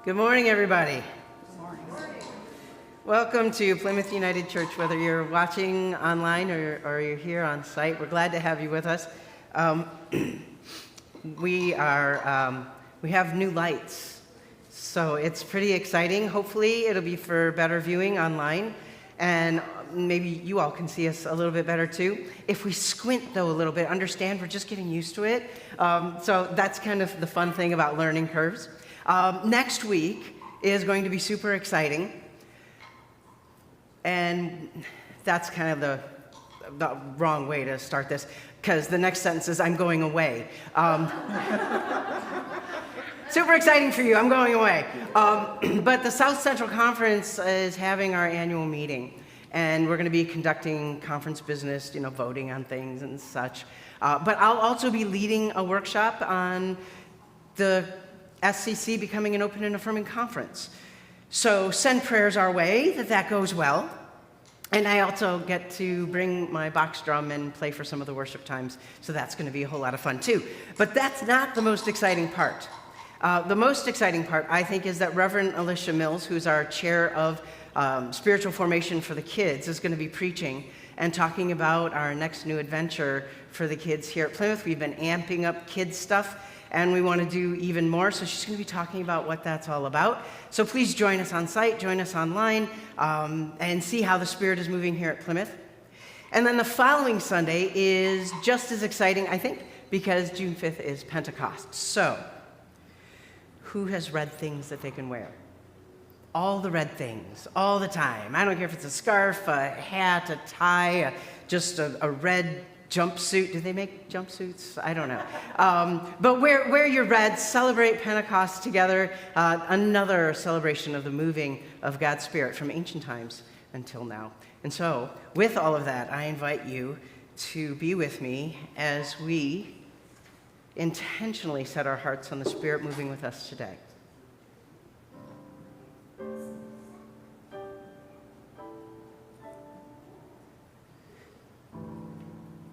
Good morning, everybody. Good morning. Welcome to Plymouth United Church, whether you're watching online or you're here on site. We're glad to have you with us. We have new lights, so it's pretty exciting. Hopefully, it'll be for better viewing online, and maybe you all can see us a little bit better too. If we squint, though, a little bit, understand we're just getting used to it. So that's kind of the fun thing about learning curves. Next week is going to be super exciting, and that's kind of the wrong way to start this, because the next sentence is, I'm going away. Super exciting for you, I'm going away. But the South Central Conference is having our annual meeting, and we're going to be conducting conference business, voting on things and such. But I'll also be leading a workshop on the SCC becoming an open and affirming conference. So send prayers our way that goes well. And I also get to bring my box drum and play for some of the worship times, so that's going to be a whole lot of fun too. But that's not the most exciting part. The most exciting part, I think, is that Reverend Alicia Mills, who's our chair of spiritual formation for the kids, is going to be preaching and talking about our next new adventure for the kids here at Plymouth. We've been amping up kids stuff, and we want to do even more, so she's going to be talking about what that's all about. So please join us on site, join us online, and see how the Spirit is moving here at Plymouth. And then the following Sunday is just as exciting, I think, because June 5th is Pentecost. So, who has red things that they can wear? All the red things, all the time. I don't care if it's a scarf, a hat, a tie, just a red jumpsuit. Do they make jumpsuits? I don't know. But wear your red, celebrate Pentecost together, another celebration of the moving of God's Spirit from ancient times until now. And so, with all of that, I invite you to be with me as we intentionally set our hearts on the Spirit moving with us today.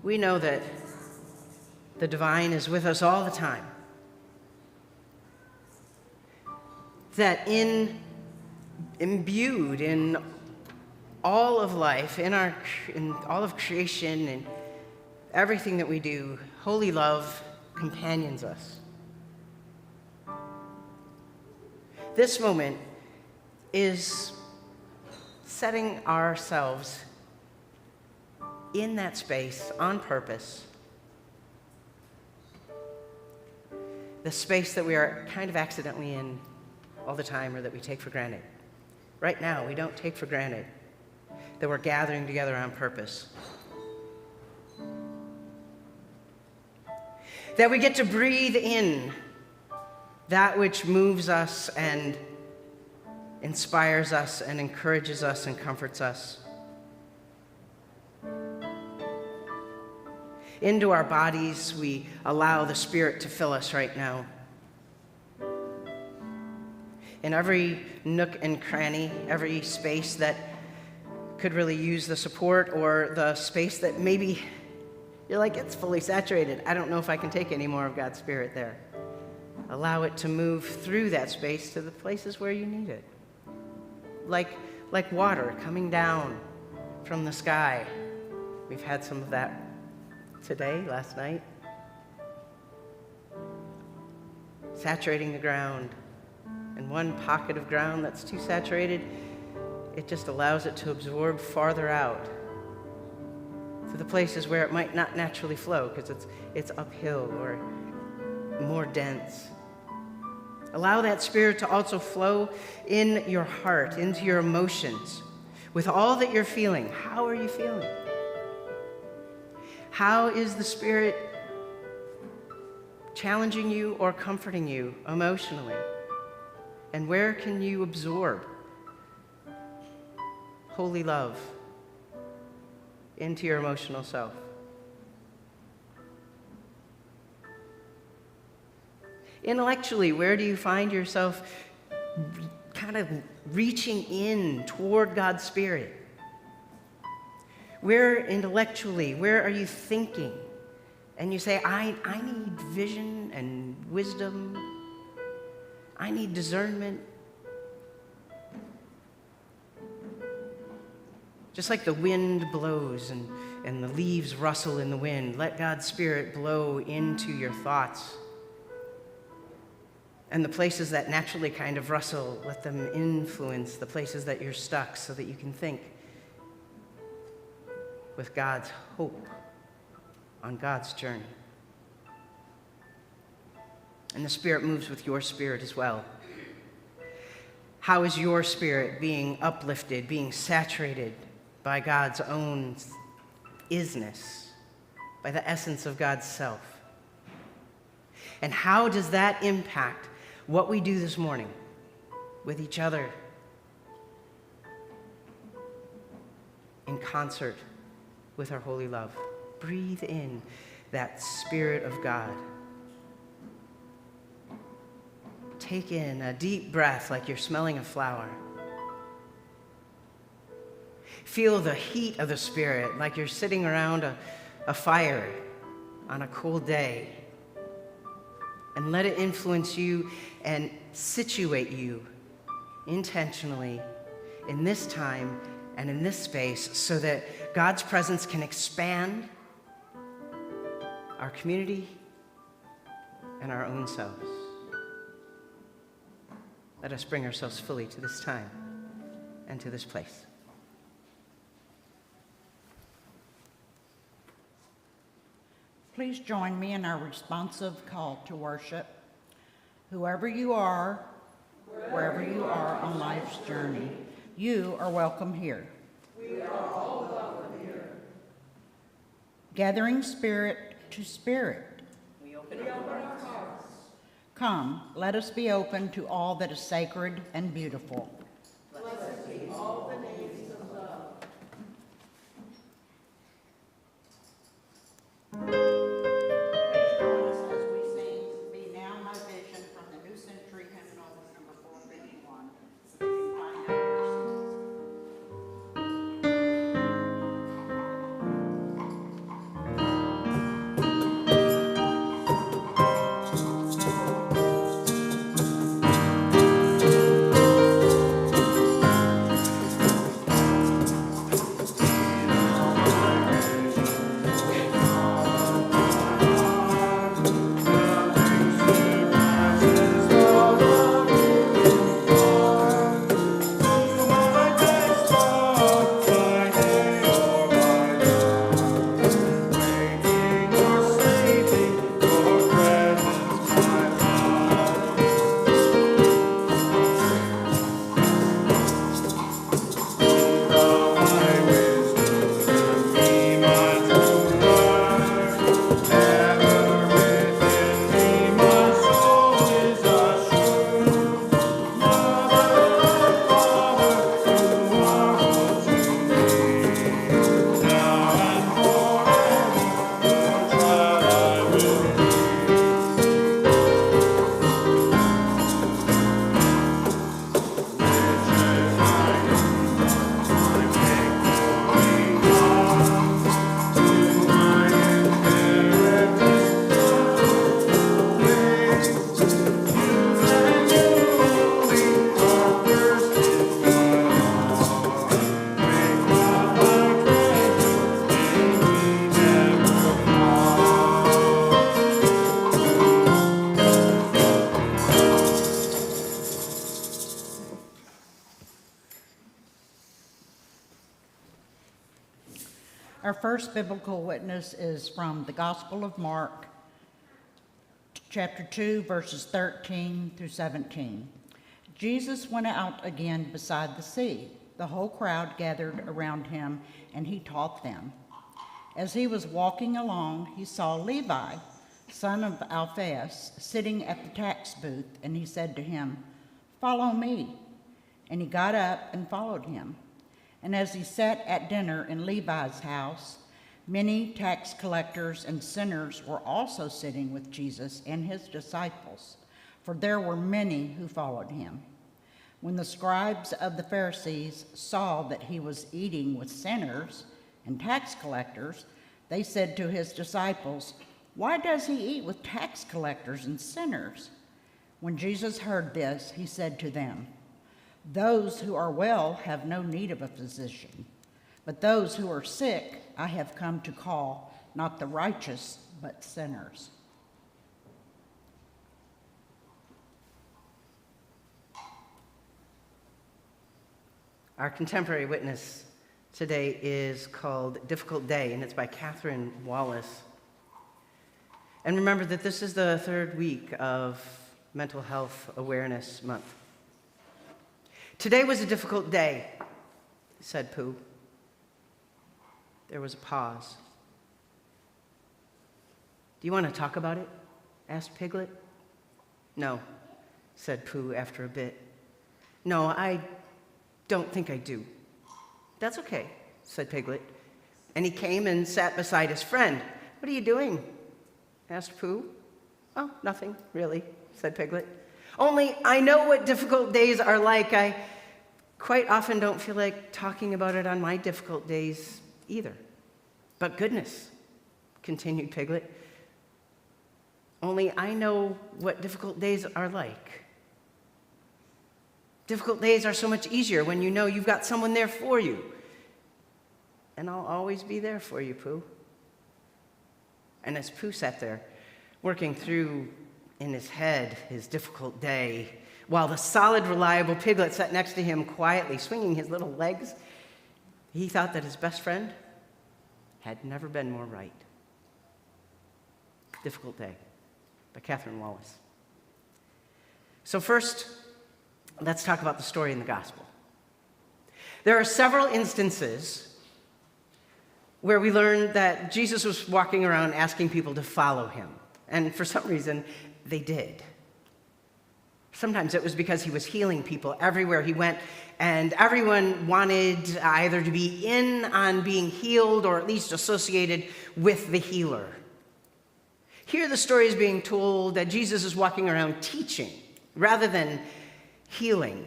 We know that the divine is with us all the time. That imbued in all of life, in all of creation and everything that we do, holy love companions us. This moment is setting ourselves in that space on purpose, the space that we are kind of accidentally in all the time, or that we take for granted. Right now, we don't take for granted that we're gathering together on purpose. That we get to breathe in that which moves us and inspires us and encourages us and comforts us. Into our bodies, we allow the Spirit to fill us right now. In every nook and cranny, every space that could really use the support, or the space that maybe you're like, it's fully saturated. I don't know if I can take any more of God's Spirit there. Allow it to move through that space to the places where you need it. Like water coming down from the sky. We've had some of that today, last night. Saturating the ground. And one pocket of ground that's too saturated, it just allows it to absorb farther out to the places where it might not naturally flow because it's uphill or more dense. Allow that Spirit to also flow in your heart, into your emotions, with all that you're feeling. How are you feeling? How is the Spirit challenging you or comforting you emotionally? And where can you absorb holy love into your emotional self? Intellectually, where do you find yourself kind of reaching in toward God's Spirit? Where intellectually, where are you thinking? And you say, I need vision and wisdom. I need discernment. Just like the wind blows and the leaves rustle in the wind, let God's Spirit blow into your thoughts. And the places that naturally kind of rustle, let them influence the places that you're stuck so that you can think with God's hope on God's journey. And the Spirit moves with your spirit as well. How is your spirit being uplifted, being saturated by God's own isness, by the essence of God's self? And how does that impact what we do this morning with each other in concert with our holy love? Breathe in that Spirit of God. Take in a deep breath like you're smelling a flower. Feel the heat of the Spirit like you're sitting around a fire on a cold day. And let it influence you and situate you intentionally in this time and in this space so that God's presence can expand our community and our own selves. Let us bring ourselves fully to this time and to this place. Please join me in our responsive call to worship. Whoever you are, wherever you are on life's journey, you are welcome here. We are all welcome here. Gathering spirit to spirit. We open our hearts. Come, let us be open to all that is sacred and beautiful. Blessed be all the names of love. Please join us as we sing Be Now My Vision from the New Century Hymnal number 451. So you can find out yourselves. Our first biblical witness is from the Gospel of Mark, chapter 2, verses 13 through 17. Jesus went out again beside the sea. The whole crowd gathered around him, and he taught them. As he was walking along, he saw Levi, son of Alphaeus, sitting at the tax booth, and he said to him, "Follow me." And he got up and followed him. And as he sat at dinner in Levi's house, many tax collectors and sinners were also sitting with Jesus and his disciples, for there were many who followed him. When the scribes of the Pharisees saw that he was eating with sinners and tax collectors, they said to his disciples, "Why does he eat with tax collectors and sinners?" When Jesus heard this, he said to them, "Those who are well have no need of a physician, But those who are sick I have come to call, not the righteous, but sinners. Our contemporary witness today is called Difficult Day, and it's by Catherine Wallace. And remember that this is the third week of Mental Health Awareness Month. Today was a difficult day, said Pooh. There was a pause. Do you want to talk about it? Asked Piglet. No, said Pooh after a bit. No, I don't think I do. That's okay, said Piglet. And he came and sat beside his friend. What are you doing? Asked Pooh. Oh, nothing, really, said Piglet. Only I know what difficult days are like. I quite often don't feel like talking about it on my difficult days either. But goodness, continued Piglet, only I know what difficult days are like. Difficult days are so much easier when you know you've got someone there for you. And I'll always be there for you, Pooh. And as Pooh sat there, working through in his head his difficult day, while the solid, reliable Piglet sat next to him quietly, swinging his little legs, he thought that his best friend had never been more right. Difficult Day by Catherine Wallace. So first, let's talk about the story in the gospel. There are several instances where we learn that Jesus was walking around asking people to follow him. And for some reason, they did. Sometimes it was because he was healing people everywhere he went, and everyone wanted either to be in on being healed or at least associated with the healer. Here the story is being told that Jesus is walking around teaching rather than healing.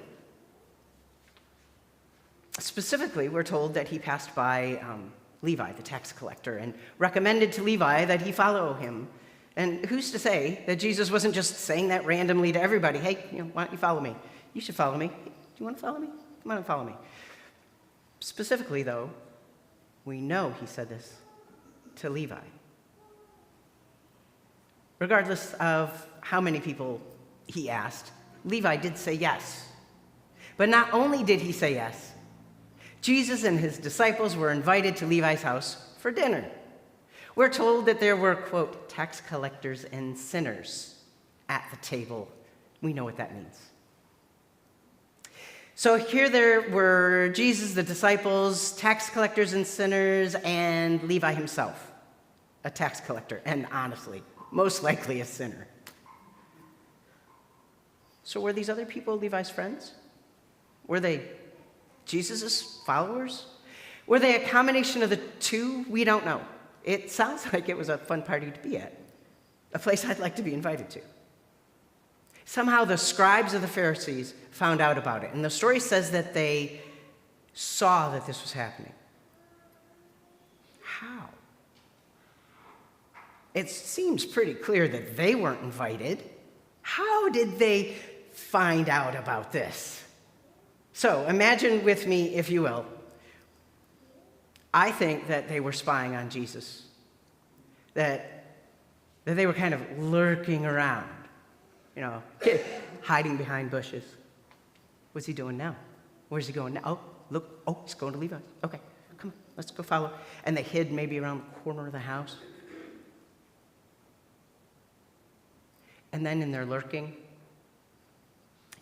Specifically, we're told that he passed by Levi, the tax collector, and recommended to Levi that he follow him. And who's to say that Jesus wasn't just saying that randomly to everybody? Hey, why don't you follow me? You should follow me. Do you want to follow me? Come on and follow me. Specifically, though, we know he said this to Levi. Regardless of how many people he asked, Levi did say yes. But not only did he say yes, Jesus and his disciples were invited to Levi's house for dinner. We're told that there were, quote, tax collectors and sinners at the table. We know what that means. So here there were Jesus, the disciples, tax collectors and sinners, and Levi himself, a tax collector, and honestly, most likely a sinner. So were these other people Levi's friends? Were they Jesus' followers? Were they a combination of the two? We don't know. It sounds like it was a fun party to be at, a place I'd like to be invited to. Somehow the scribes of the Pharisees found out about it, and the story says that they saw that this was happening. How? It seems pretty clear that they weren't invited. How did they find out about this? So imagine with me, if you will, I think that they were spying on Jesus, that they were kind of lurking around, hiding behind bushes. What's he doing now? Where's he going now? Oh, look, he's going to Levi's. Okay, come on, let's go follow. And they hid maybe around the corner of the house. And then in their lurking,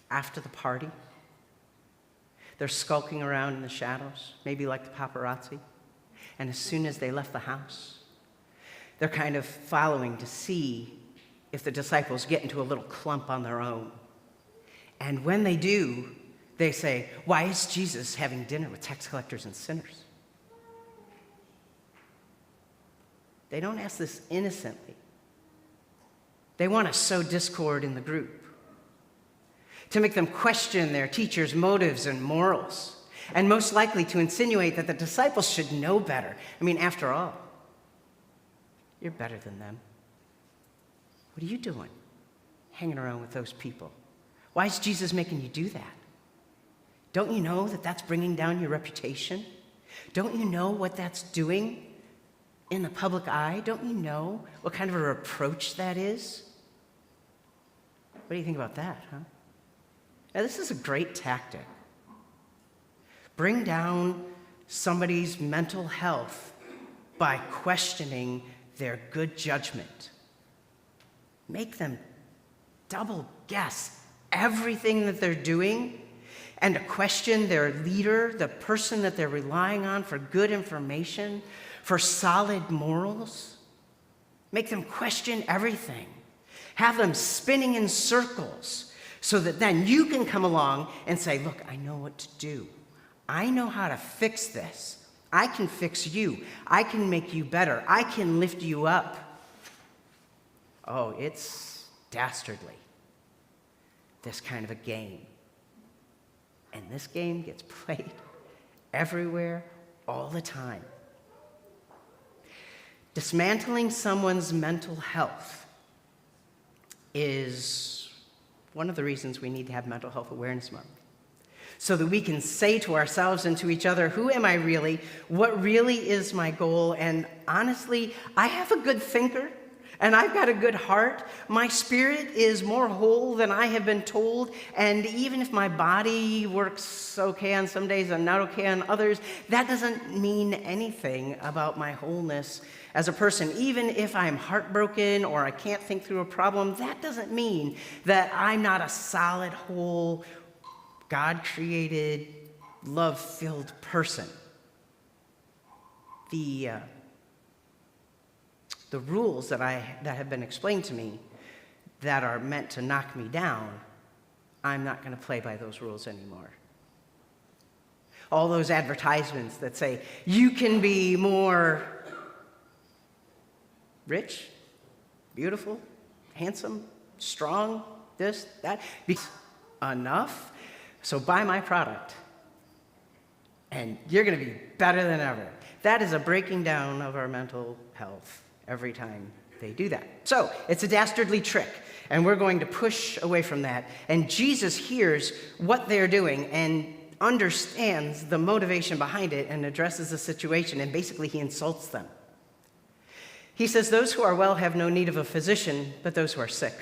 after the party, they're skulking around in the shadows, maybe like the paparazzi. And as soon as they left the house, they're kind of following to see if the disciples get into a little clump on their own. And when they do, they say, why is Jesus having dinner with tax collectors and sinners? They don't ask this innocently. They want to sow discord in the group, to make them question their teacher's motives and morals, and most likely to insinuate that the disciples should know better. I mean, after all, you're better than them. What are you doing, hanging around with those people? Why is Jesus making you do that? Don't you know that that's bringing down your reputation? Don't you know what that's doing in the public eye? Don't you know what kind of a reproach that is? What do you think about that, huh? Now, this is a great tactic. Bring down somebody's mental health by questioning their good judgment. Make them double guess everything that they're doing and to question their leader, the person that they're relying on for good information, for solid morals. Make them question everything. Have them spinning in circles so that then you can come along and say, look, I know what to do. I know how to fix this. I can fix you. I can make you better. I can lift you up. Oh, it's dastardly, this kind of a game. And this game gets played everywhere, all the time. Dismantling someone's mental health is one of the reasons we need to have Mental Health Awareness Month. So that we can say to ourselves and to each other, who am I really? What really is my goal? And honestly, I have a good thinker, and I've got a good heart. My spirit is more whole than I have been told, and even if my body works okay on some days and not okay on others, that doesn't mean anything about my wholeness as a person. Even if I'm heartbroken or I can't think through a problem, that doesn't mean that I'm not a solid, whole, God-created, love-filled person. The rules that have been explained to me that are meant to knock me down, I'm not going to play by those rules anymore. All those advertisements that say, you can be more rich, beautiful, handsome, strong, this, that, enough. So buy my product, and you're going to be better than ever. That is a breaking down of our mental health every time they do that. So it's a dastardly trick, and we're going to push away from that. And Jesus hears what they're doing and understands the motivation behind it and addresses the situation, and basically he insults them. He says, those who are well have no need of a physician, but those who are sick.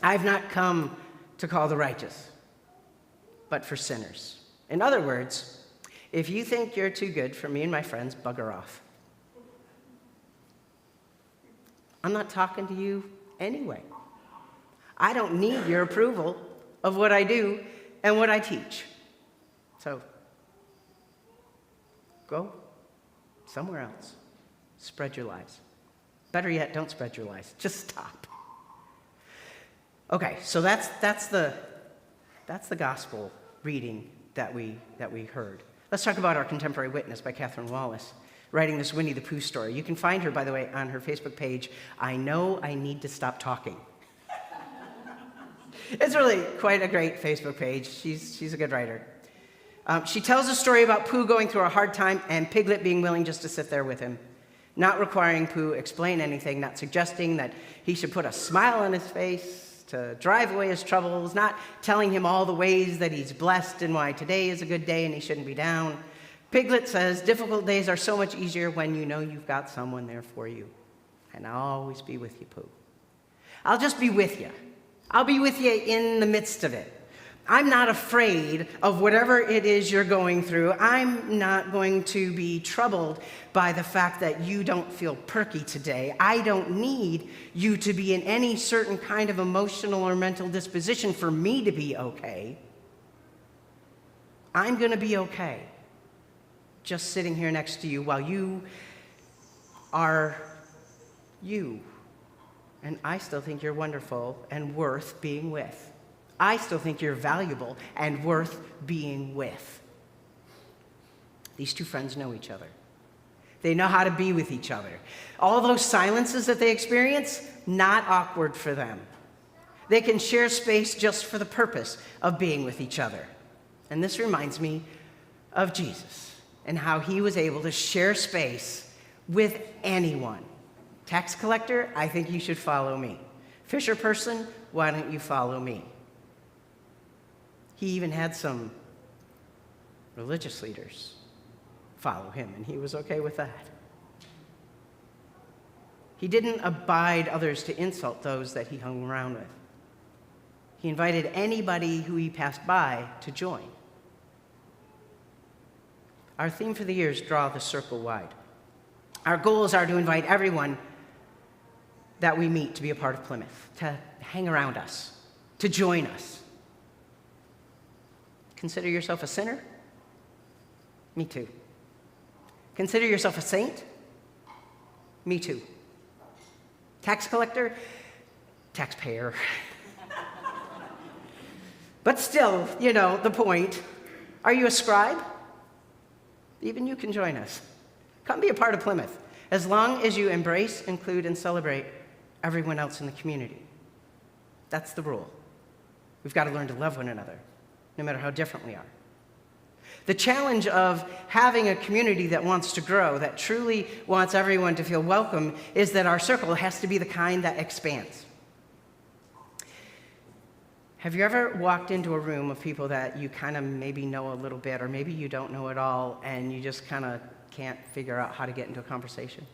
I've not come to call the righteous, but for sinners. In other words, if you think you're too good for me and my friends, bugger off. I'm not talking to you anyway. I don't need your approval of what I do and what I teach. So, go somewhere else. Spread your lies. Better yet, don't spread your lies. Just stop. Okay, so that's the gospel reading that we heard. Let's talk about Our Contemporary Witness by Catherine Wallace, writing this Winnie the Pooh story. You can find her, by the way, on her Facebook page, I Know I Need to Stop Talking. It's really quite a great Facebook page. She's a good writer. She tells a story about Pooh going through a hard time and Piglet being willing just to sit there with him, not requiring Pooh explain anything, not suggesting that he should put a smile on his face to drive away his troubles, not telling him all the ways that he's blessed and why today is a good day and he shouldn't be down. Piglet says, difficult days are so much easier when you know you've got someone there for you. And I'll always be with you, Pooh. I'll just be with you. I'll be with you in the midst of it. I'm not afraid of whatever it is you're going through. I'm not going to be troubled by the fact that you don't feel perky today. I don't need you to be in any certain kind of emotional or mental disposition for me to be okay. I'm going to be okay just sitting here next to you while you are you. And I still think you're wonderful and worth being with. I still think you're valuable and worth being with. These two friends know each other. They know how to be with each other. All those silences that they experience, not awkward for them. They can share space just for the purpose of being with each other. And this reminds me of Jesus and how he was able to share space with anyone. Tax collector, I think you should follow me. Fisher person, why don't you follow me? He even had some religious leaders follow him, and he was okay with that. He didn't abide others to insult those that he hung around with. He invited anybody who he passed by to join. Our theme for the year is Draw the Circle Wide. Our goals are to invite everyone that we meet to be a part of Plymouth, to hang around us, to join us. Consider yourself a sinner? Me too. Consider yourself a saint? Me too. Tax collector? Taxpayer. But still, the point. Are you a scribe? Even you can join us. Come be a part of Plymouth, as long as you embrace, include, and celebrate everyone else in the community. That's the rule. We've got to learn to love one another, no matter how different we are. The challenge of having a community that wants to grow, that truly wants everyone to feel welcome, is that our circle has to be the kind that expands. Have you ever walked into a room of people that you kind of maybe know a little bit, or maybe you don't know at all, and you just kind of can't figure out how to get into a conversation?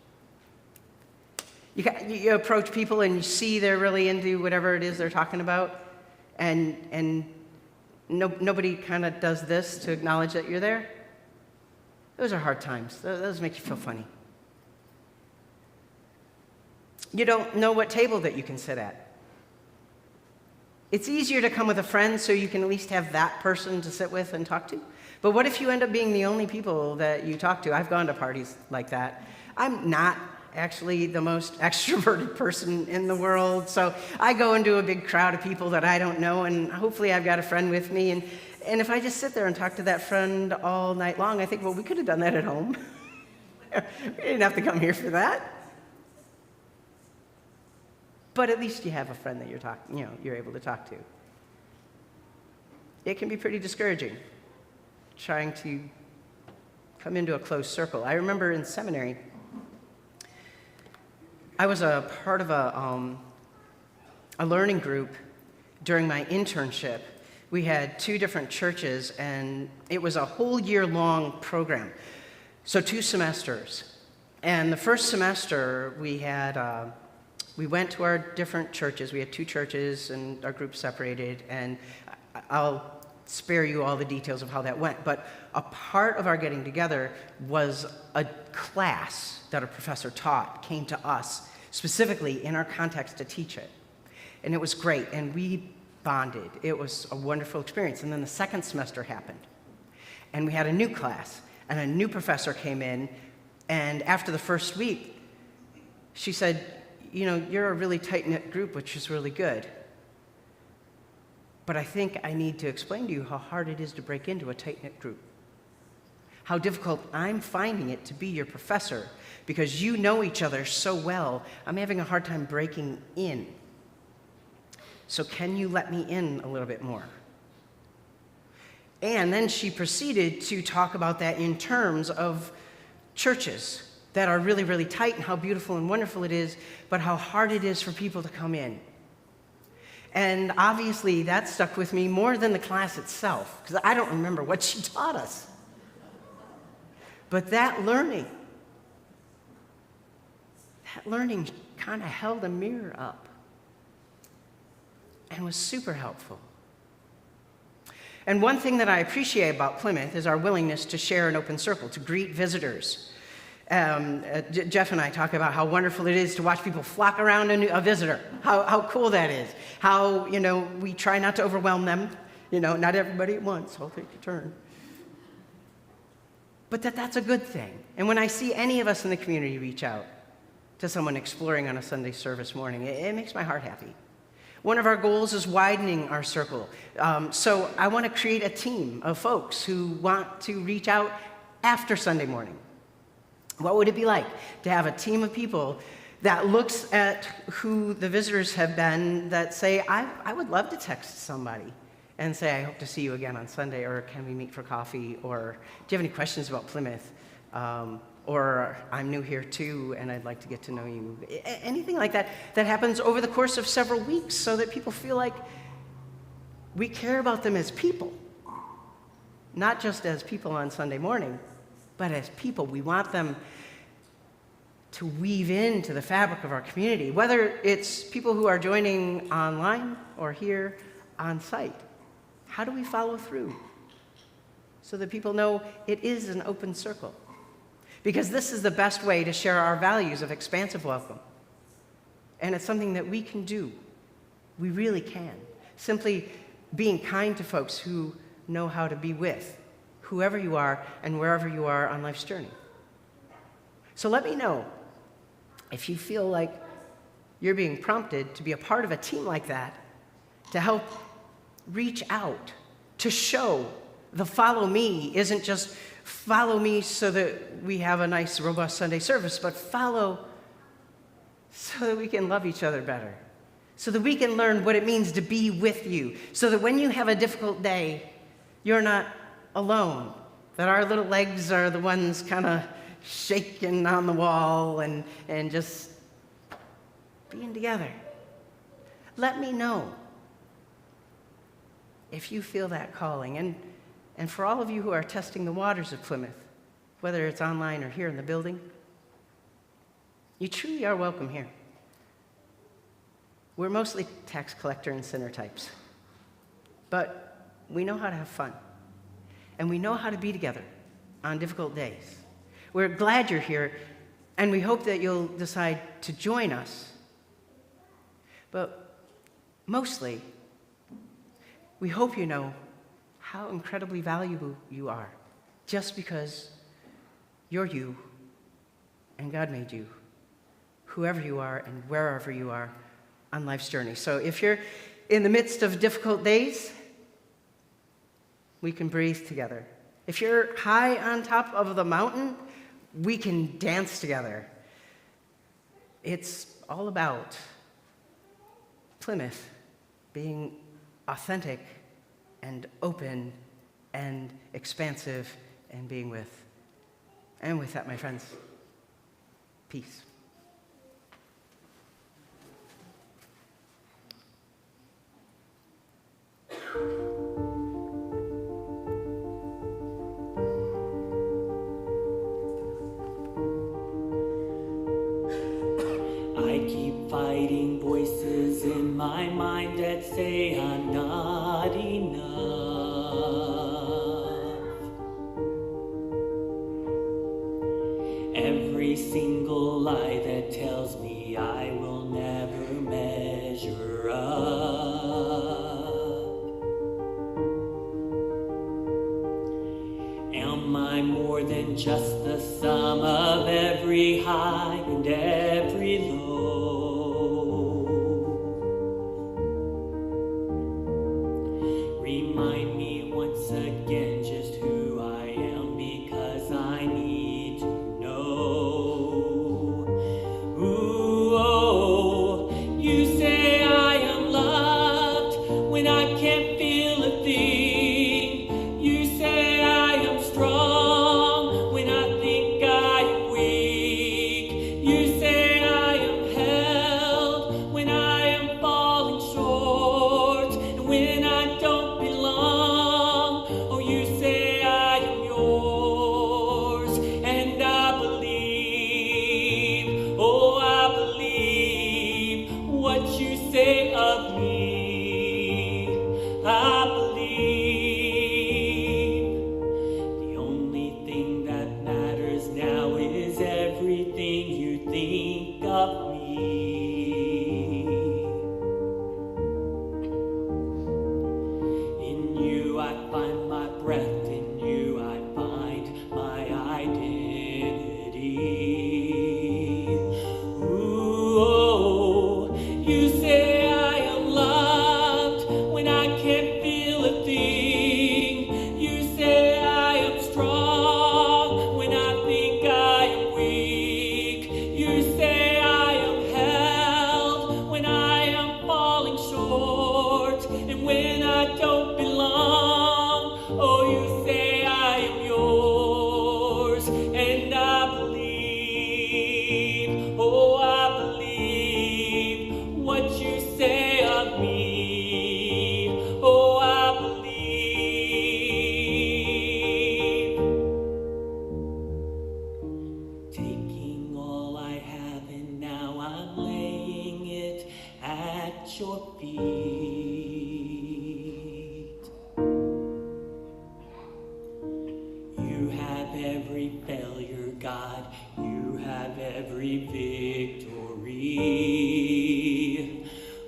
You approach people and you see they're really into whatever it is they're talking about, and nobody kind of does this to acknowledge that you're there. Those are hard times. Those make you feel funny. You don't know what table that you can sit at. It's easier to come with a friend so you can at least have that person to sit with and talk to. But what if you end up being the only people that you talk to? I've gone to parties like that. I'm not actually the most extroverted person in the world, so I go into a big crowd of people that I don't know, and hopefully I've got a friend with me. And if I just sit there and talk to that friend all night long, I think, well, we could have done that at home. We didn't have to come here for that. But at least you have a friend that you're able to talk to. It can be pretty discouraging trying to come into a closed circle. I remember in seminary, I was a part of a learning group during my internship. We had 2 different churches, and it was a whole year-long program, so 2 semesters. And the first semester, we went to our different churches. We had 2 churches, and our group separated, and I'll spare you all the details of how that went. But a part of our getting together was a class that a professor taught came to us, specifically in our context, to teach it. And it was great, and we bonded. It was a wonderful experience. And then the second semester happened, and we had a new class, and a new professor came in, and after the first week, she said, you're a really tight-knit group, which is really good. But I think I need to explain to you how hard it is to break into a tight-knit group. How difficult I'm finding it to be your professor, because you know each other so well. I'm having a hard time breaking in. So can you let me in a little bit more? And then she proceeded to talk about that in terms of churches that are really, really tight, and how beautiful and wonderful it is, but how hard it is for people to come in. And obviously, that stuck with me more than the class itself, because I don't remember what she taught us. But that learning kind of held a mirror up and was super helpful. And one thing that I appreciate about Plymouth is our willingness to share an open circle, to greet visitors. Jeff and I talk about how wonderful it is to watch people flock around a visitor, how cool that is, how, we try not to overwhelm them, not everybody at once, I'll take your turn. But that's a good thing. And when I see any of us in the community reach out to someone exploring on a Sunday service morning, it makes my heart happy. One of our goals is widening our circle. So I want to create a team of folks who want to reach out after Sunday morning. What would it be like to have a team of people that looks at who the visitors have been, that say, I would love to text somebody and say, I hope to see you again on Sunday, or can we meet for coffee, or do you have any questions about Plymouth? Or I'm new here too, and I'd like to get to know you. Anything like that happens over the course of several weeks, so that people feel like we care about them as people, not just as people on Sunday morning, But as people, we want them to weave into the fabric of our community, whether it's people who are joining online or here on site. How do we follow through so that people know it is an open circle? Because this is the best way to share our values of expansive welcome. And it's something that we can do. We really can. Simply being kind to folks who know how to be with whoever you are and wherever you are on life's journey. So let me know if you feel like you're being prompted to be a part of a team like that, to help reach out, to show the follow me isn't just follow me so that we have a nice, robust Sunday service, but follow so that we can love each other better, so that we can learn what it means to be with you, so that when you have a difficult day, you're not alone, that our little legs are the ones kind of shaking on the wall and just being together. Let me know if you feel that calling. And for all of you who are testing the waters of Plymouth, whether it's online or here in the building, you truly are welcome here. We're mostly tax collector and sinner types, but we know how to have fun, and we know how to be together on difficult days. We're glad you're here, and we hope that you'll decide to join us. But mostly, we hope you know how incredibly valuable you are, just because you're you, and God made you, whoever you are and wherever you are on life's journey. So if you're in the midst of difficult days, we can breathe together. If you're high on top of the mountain, we can dance together. It's all about Plymouth being authentic and open and expansive and being with. And with that, my friends, peace. I keep fighting voices in my mind that say I'm not enough. Every single lie that tells me I will never measure up. Am I more than just the sum of every high and every low? Remind me once again just who I am, because I need to know. Ooh, oh, you say I am loved when I can't feel a thing. You say I am strong when I think I am weak. You say your feet. You have every failure, God. You have every victory.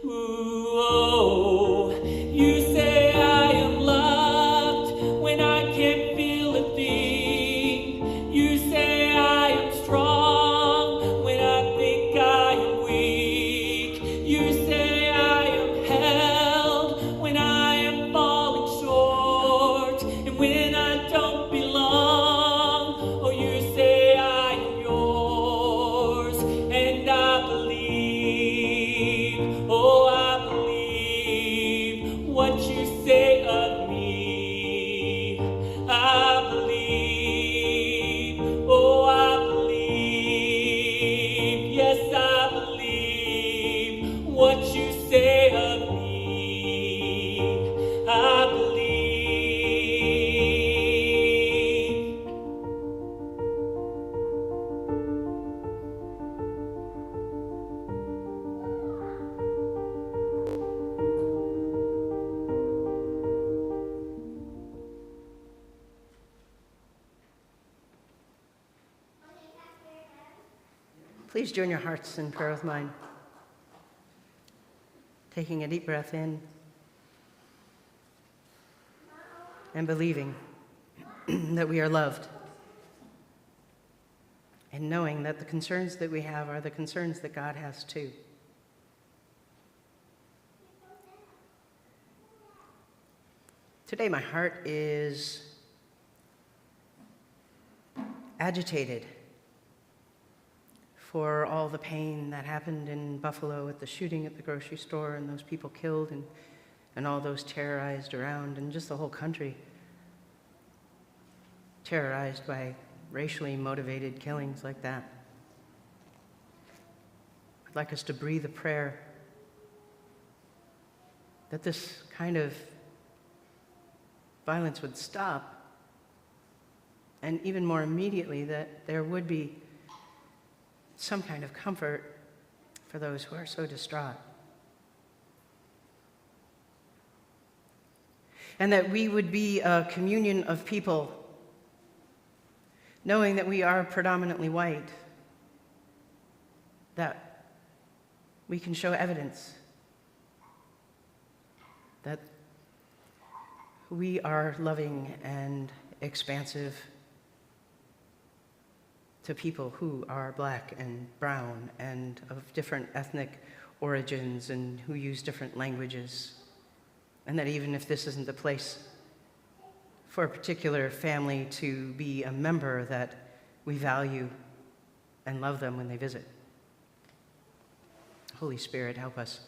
Ooh, oh, you say I am loved when I can't feel a thing. You say I am strong when I think I am weak. You say I am held when I am falling short and when I don't belong. Oh, you say I am yours, and I believe. Oh, I believe what you say of me. I believe. Oh, I believe. Yes, I believe what you say of me. I believe. Please join your hearts in prayer with mine. Taking a deep breath in and believing that we are loved, and knowing that the concerns that we have are the concerns that God has too. Today, my heart is agitated for all the pain that happened in Buffalo at the shooting at the grocery store and those people killed and all those terrorized around, and just the whole country terrorized by racially motivated killings like that. I'd like us to breathe a prayer that this kind of violence would stop, and even more immediately that there would be some kind of comfort for those who are so distraught. And that we would be a communion of people, knowing that we are predominantly white, that we can show evidence that we are loving and expansive to people who are black and brown and of different ethnic origins and who use different languages. And that even if this isn't the place for a particular family to be a member, that we value and love them when they visit. Holy Spirit, help us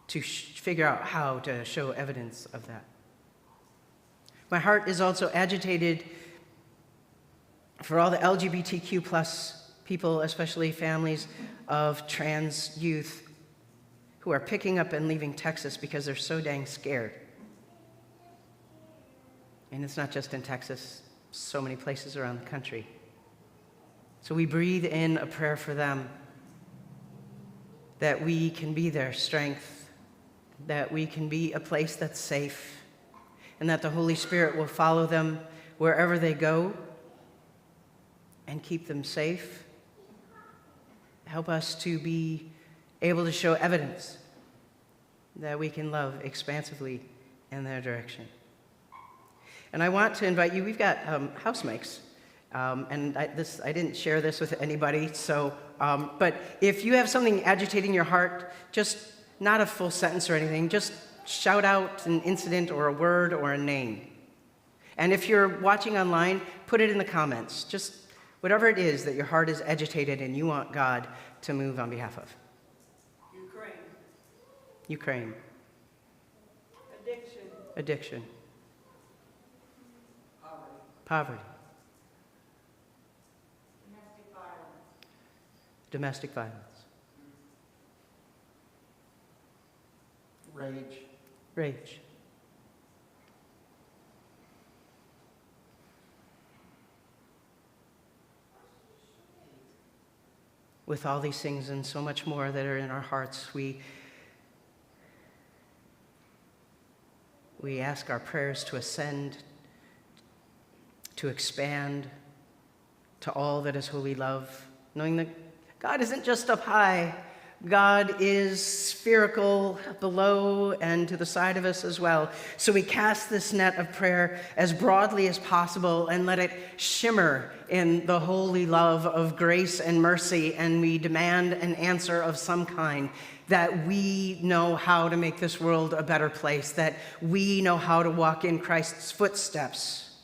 to figure out how to show evidence of that. My heart is also agitated for all the LGBTQ plus people, especially families of trans youth who are picking up and leaving Texas because they're so dang scared. And it's not just in Texas, so many places around the country. So we breathe in a prayer for them, that we can be their strength, that we can be a place that's safe, and that the Holy Spirit will follow them wherever they go and keep them safe. Help us to be able to show evidence that we can love expansively in their direction. And I want to invite you, we've got house mics, and I didn't share this with anybody, so, but if you have something agitating your heart, just not a full sentence or anything, just shout out an incident or a word or a name. And if you're watching online, put it in the comments, just whatever it is that your heart is agitated and you want God to move on behalf of. Ukraine. Addiction. Poverty. Domestic violence. Rage. With all these things and so much more that are in our hearts, we We ask our prayers to ascend, to expand to all that is holy love, knowing that God isn't just up high, God is spherical below and to the side of us as well. So we cast this net of prayer as broadly as possible and let it shimmer in the holy love of grace and mercy, and we demand an answer of some kind, that we know how to make this world a better place, that we know how to walk in Christ's footsteps,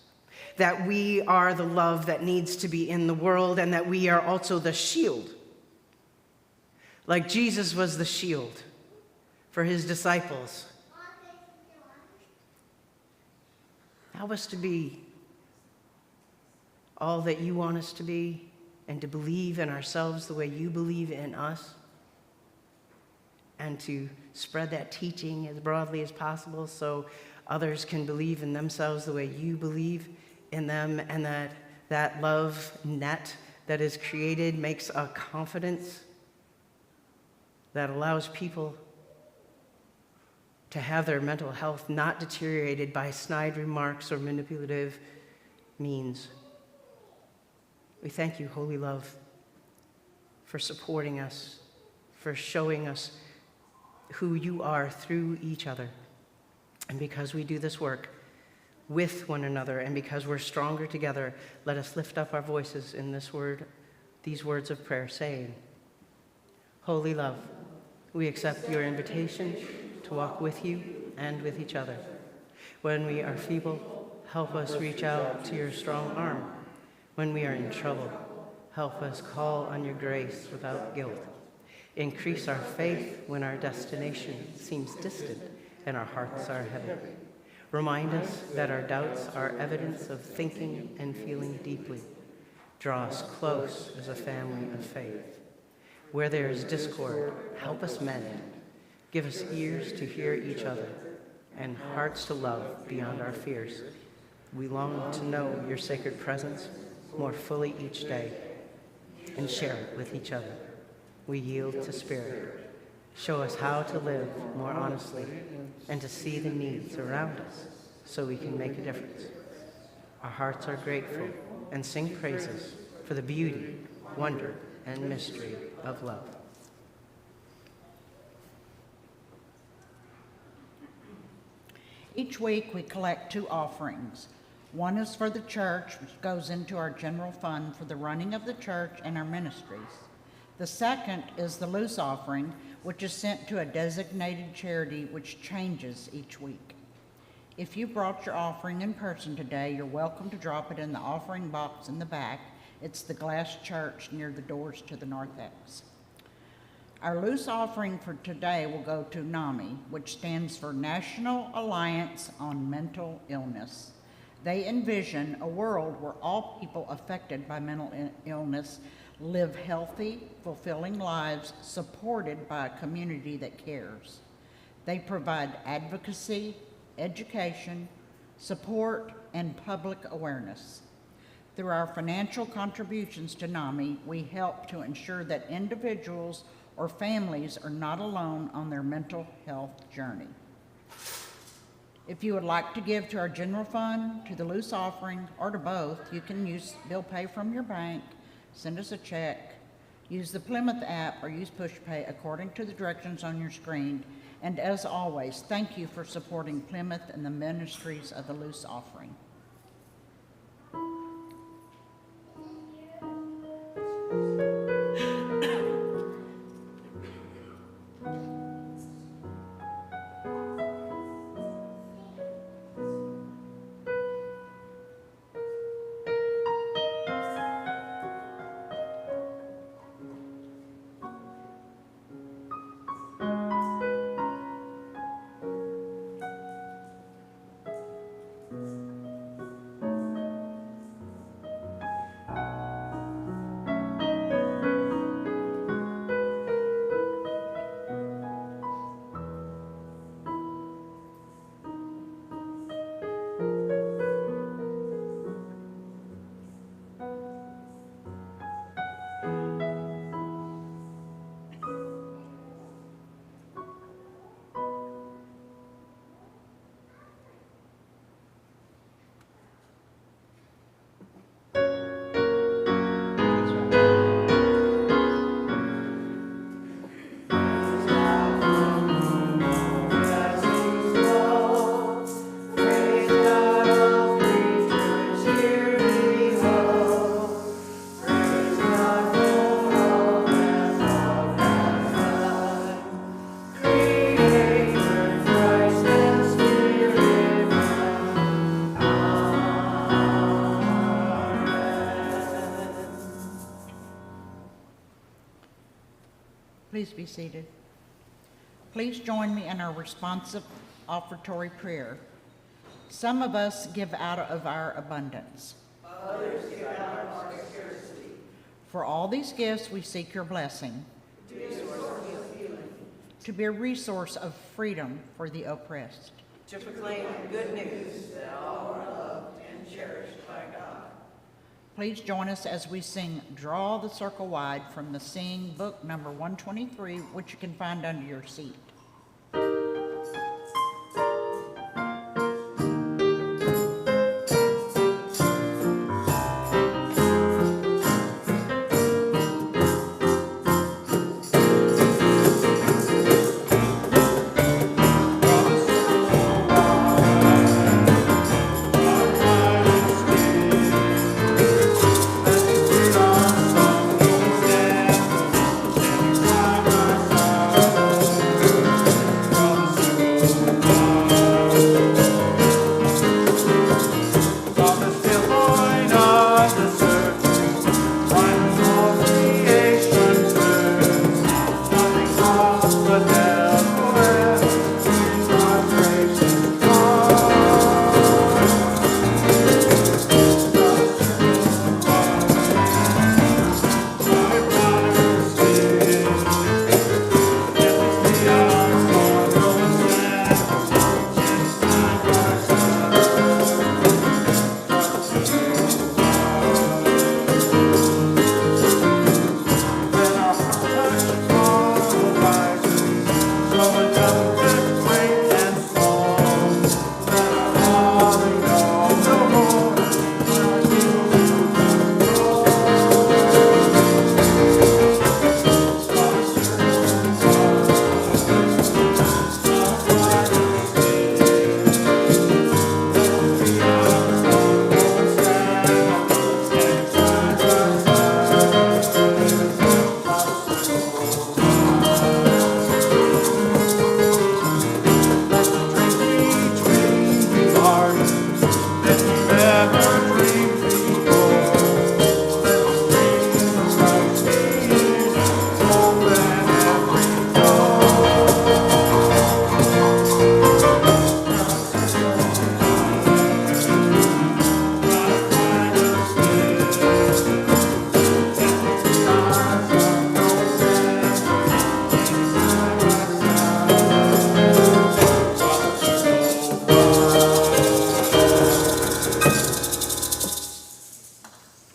that we are the love that needs to be in the world, and that we are also the shield. Like Jesus was the shield for his disciples. Help us to be all that you want us to be, and to believe in ourselves the way you believe in us, and to spread that teaching as broadly as possible so others can believe in themselves the way you believe in them, and that love net that is created makes a confidence that allows people to have their mental health not deteriorated by snide remarks or manipulative means. We thank you, holy love, for supporting us, for showing us who you are through each other. And because we do this work with one another, and because we're stronger together, let us lift up our voices in these words of prayer, saying, Holy love, we accept your invitation to walk with you and with each other. When we are feeble, help us reach out to your strong arm. When we are in trouble, help us call on your grace without guilt. Increase our faith when our destination seems distant and our hearts are heavy. Remind us that our doubts are evidence of thinking and feeling deeply. Draw us close as a family of faith. Where there is discord, help us mend. Give us ears to hear each other and hearts to love beyond our fears. We long to know your sacred presence more fully each day and share it with each other. We yield to Spirit. Show us how to live more honestly and to see the needs around us so we can make a difference. Our hearts are grateful and sing praises for the beauty, wonder, and mystery of love. Each week we collect 2 offerings. One is for the church, which goes into our general fund for the running of the church and our ministries. The second is the loose offering, which is sent to a designated charity, which changes each week. If you brought your offering in person today, you're welcome to drop it in the offering box in the back. It's the glass church near the doors to the narthex. Our loose offering for today will go to NAMI, which stands for National Alliance on Mental Illness. They envision a world where all people affected by mental illness live healthy, fulfilling lives supported by a community that cares. They provide advocacy, education, support, and public awareness. Through our financial contributions to NAMI, we help to ensure that individuals or families are not alone on their mental health journey. If you would like to give to our general fund, to the loose offering, or to both, you can use bill pay from your bank, send us a check, use the Plymouth app, or use PushPay according to the directions on your screen. And as always, thank you for supporting Plymouth and the ministries of the loose offering. Please be seated. Please join me in our responsive offertory prayer. Some of us give out of our abundance. Others give out of our scarcity. For all these gifts, we seek your blessing. To be a source of healing. To be a resource of freedom for the oppressed. To proclaim good news that all are loved and cherished by God. Please join us as we sing Draw the Circle Wide from the Sing Book number 123, which you can find under your seat.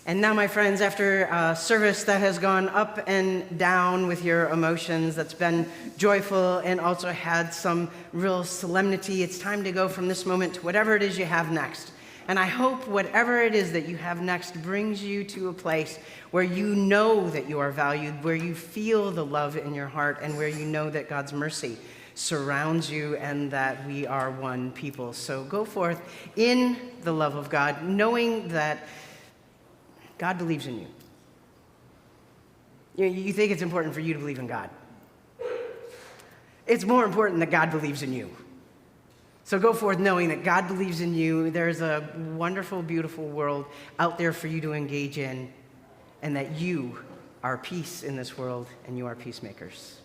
And now, my friends, after a service that has gone up and down with your emotions, that's been joyful and also had some real solemnity, it's time to go from this moment to whatever it is you have next. And I hope whatever it is that you have next brings you to a place where you know that you are valued, where you feel the love in your heart, and where you know that God's mercy surrounds you and that we are one people. So go forth in the love of God, knowing that God believes in you. You think it's important for you to believe in God. It's more important that God believes in you. So go forth knowing that God believes in you. There's a wonderful, beautiful world out there for you to engage in, and that you are peace in this world, and you are peacemakers.